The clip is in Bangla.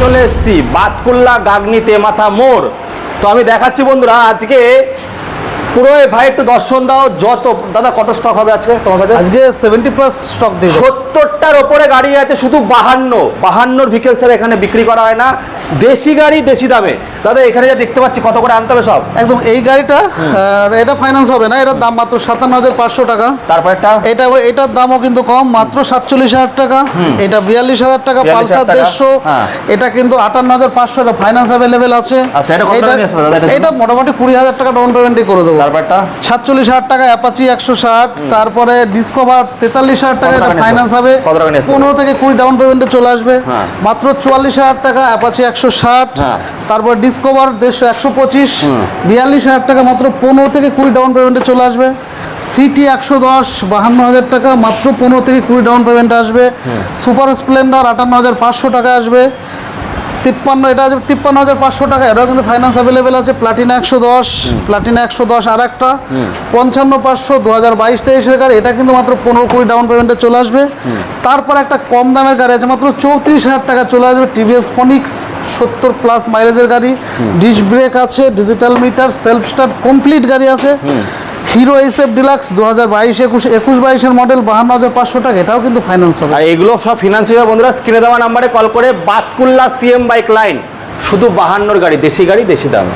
চলে এসেছি বাতকুল্লা গাগনি তেমাথা মোড়। তো আমি দেখাচ্ছি বন্ধুরা আজকে পুরো ভাই একটু দর্শন দাও। যত দাদা কত স্টক হবে আজকে তোমার কাছে? আজকে 70+ স্টক দিয়ে 70টার ওপরে গাড়ি আছে, শুধু 52 ভিকেলসের এখানে বিক্রি করা হয় না। দেশি গাড়ি দেশি দামে। দাদা এখানে যা দেখতে পাচ্ছি কত করে আনতে হবে সব? একদম এই গাড়িটা এটা ফাইন্যান্স হবে না, এটার দাম মাত্র 57,500 টাকা। তারপর এটার দামও কিন্তু কম, মাত্র 47,000 টাকা। এটা 42,000 টাকা। পালসার 150, এটা কিন্তু 58,500, এটা ফাইন্যান্স অ্যাভেলেবেল আছে। আচ্ছা, এটা মোটামুটি 20,000 টাকা ডাউন পেমেন্টই করে দেবো। তারপরটা 47,000 টাকা অ্যাপাচি 160, তারপরে ডিসকভার 43,000 টাকা, এটা ফাইন্যান্স হবে। 15 থেকে 20 ডাউন পেমেন্টে চলে আসবে। মাত্র 44,000 টাকা অ্যাপাচি 160, তারপর ডিসকভার 125, 42,000 টাকা, মাত্র 15 থেকে 20 ডাউন পেমেন্টে চলে আসবে। সিটি 110 52,000 টাকা, মাত্র 15 থেকে 20 ডাউন পেমেন্টে আসবে। সুপার স্প্লেন্ডার 58,500 টাকা আসবে। 53, এটা আসবে 53,500 টাকা, এটাও কিন্তু ফাইন্যান্স অ্যাভেলেবেল আছে। প্লাটিনা 110 আর একটা 55,500 2022-23 গাড়ি, এটা কিন্তু মাত্র 15-20 ডাউন পেমেন্টে চলে আসবে। তারপর একটা কম দামের গাড়ি আছে, মাত্র 34,000 টাকা চলে আসবে। টিভিএস ফোনিক্স 70+ মাইলেজের গাড়ি, ডিস্ক ব্রেক আছে, digital meter, self start complete গাড়ি আছে। হিরো SF ডিলাক্স 2022-21 মডেল 52,500 টাকা, এটাও কিন্তু ফাইন্যান্স হবে। আর এগুলো সব ফিনান্স হবে বন্ধুরা। স্ক্রিনে দেওয়া নাম্বারে কল করে বাতকুল্লা CM বাইক লাইন, শুধু 52 গাড়ি দেশি দাম।